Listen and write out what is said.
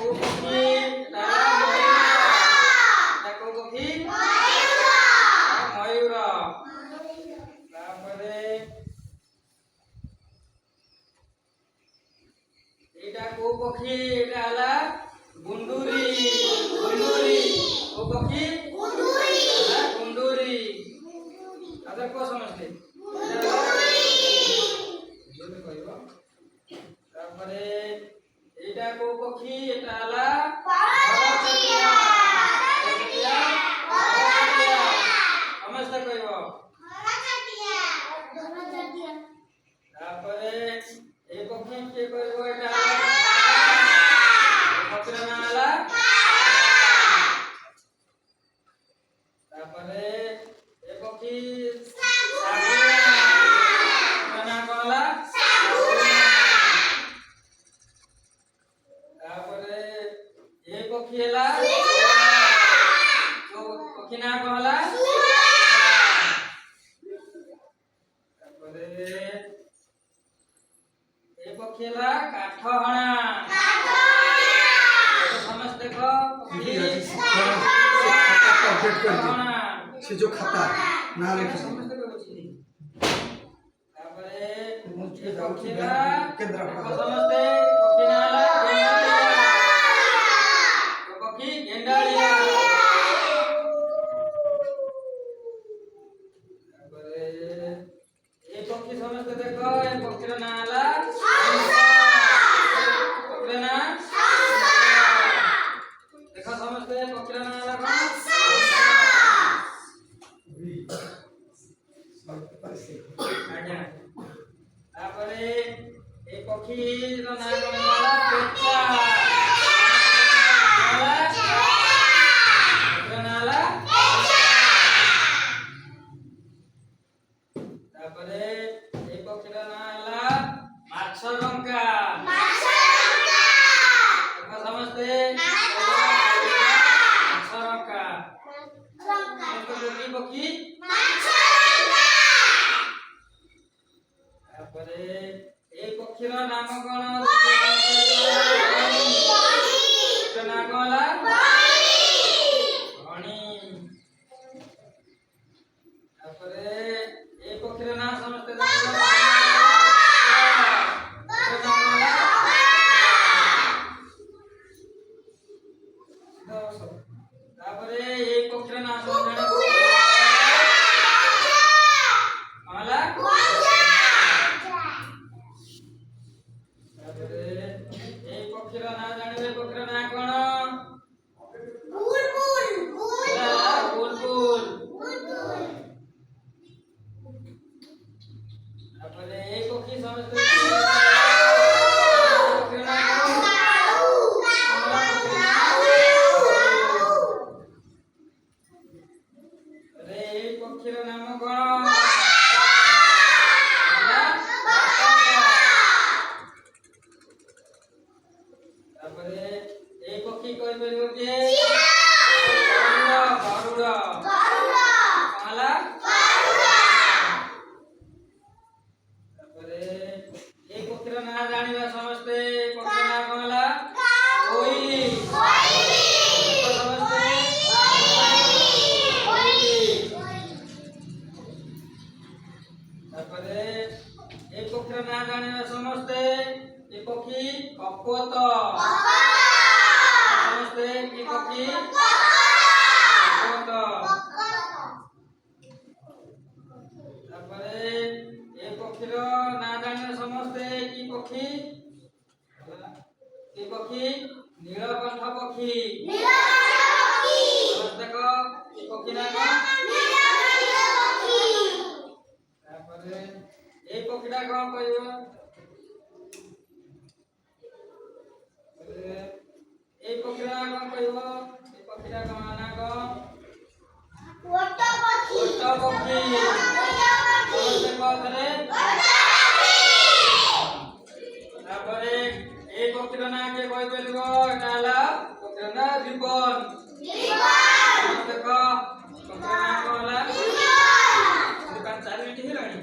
କୋଉ ପକ୍ଷୀ ଏଟା କୋଉ ପକ୍ଷୀ ମୟୂର। ତାପରେ ଏଇଟା କୋଉ ପକ୍ଷୀ ଏଟା ହେଲା ଗୁଣ୍ଡୁରି। ଗୁଣ୍ଡୁରି କୋଉ ପକ୍ଷୀ ଗୁଣ୍ଡୁରି। ଆଚ୍ଛା କୋ ସମସ୍ତେ ତାପରେ ଏଇଟା କୋଉ ପକ୍ଷୀ ଏଟା ହେଲା ଘରଚଟିଆ। ସମସ୍ତେ କହିବ। ତାପରେ ଏ ପକ୍ଷୀ କିଏ କହିବ ଏଟା ପକ୍ଷୀର ନାଁ ହେଲା। ତାପରେ ଏ ପକ୍ଷୀ ନାଁ କଣ ହେଲା। ତାପରେ ଏ ପକ୍ଷୀ ହେଲା ପକ୍ଷୀ ନାଁ କଣ ହେଲା। ତାପରେ ଏ ପକ୍ଷୀ ହେଲା କାଠହଣା। ସମସ୍ତେ ଦେଖ से जो खाता ना लिखे ସମସ୍ତେ କହୁଛି। ତାପରେ ଏ ପକ୍ଷୀ ହେଲା केंद्रापड़ा ସମସ୍ତେ ପକ୍ଷୀ ନାଁ ହେଲା ଗେଣ୍ଡାଳିଆ। ପକ୍ଷୀ ଗେଣ୍ଡାଳିଆ। ତାପରେ ଏ ପକ୍ଷୀ ସମସ୍ତେ ଦେଖ ଏ ପକ୍ଷୀର ନାଁ ହେଲା ପକ୍ଷୀର ନାଁ ଦେଖ ସମସ୍ତେ ପକ୍ଷୀର ନାଁ ହେଲା କଣ। ଆଜ୍ଞା। ତାପରେ ଏ ପକ୍ଷୀର ନାଁ କଣ ହେଲା ପେଚା। ତାପରେ ଏ ପକ୍ଷୀର ନାଁ ହେଲା ମାଛରଙ୍କା। ସମସ୍ତେ ମାଛରଙ୍କା। ପକ୍ଷୀ ତାପରେ ଏ ପକ୍ଷୀର ନାମ କଣ ନାଁ କଣ ହେଲା ଧଣୀ। ତାପରେ ଏ ପକ୍ଷୀର ନାଁ ସମସ୍ତେ ତାପରେ ଏ ପକ୍ଷୀର ନାଁ ତାପରେ ଏ ପକ୍ଷୀର ନାଁ ଜାଣିବେ ପକ୍ଷୀର ନାଁ କଣ। ତାପରେ ଏ ପକ୍ଷୀ ସମସ୍ତେ ଏ ପକ୍ଷୀର ନାମ କଣ। ତାପରେ ଏ ପକ୍ଷୀ କହିପାରିବ କିଏ ଗରୁଡ଼। ତାପରେ ଏ ପକ୍ଷୀର ନାଁ ଜାଣିବା ସମସ୍ତେ ପକ୍ଷୀର ନାଁ କଣ ହେଲା କୋଇଲି। ତାପରେ ଏ ପକ୍ଷୀର ନାଁ ଜାଣିବା ସମସ୍ତେ ଏ ପକ୍ଷୀ କପୋତ। ସମସ୍ତେ କି ପକ୍ଷୀ କପୋତ। ତାପରେ ଏ ପକ୍ଷୀର ନାଁ ଜାଣିବା ସମସ୍ତେ କି ପକ୍ଷୀ ନୀଳକଣ୍ଠ ପକ୍ଷୀ। ଦେଖ ପକ୍ଷୀ ନାଁ କଣ। ତାପରେ ଏ ପକ୍ଷୀଟା କଣ କହିବ এই পক্ষীর নাম কଣ କହିବ এই ପକ୍ଷୀଟା କଣ ନା କଣ ଓଟ ପକ୍ଷୀ। ଓଟ ପକ୍ଷୀ ତାପରେ এই ପକ୍ଷୀର ନାଁ କିଏ କହିପାରିବ ଏଟା ହେଲା ପକ୍ଷୀର ନାଁ ରିବନ। ଦେଖ ପକ୍ଷୀର ନାଁ କଣ ହେଲା 4 ମିନିଟ ହେଲାଣି।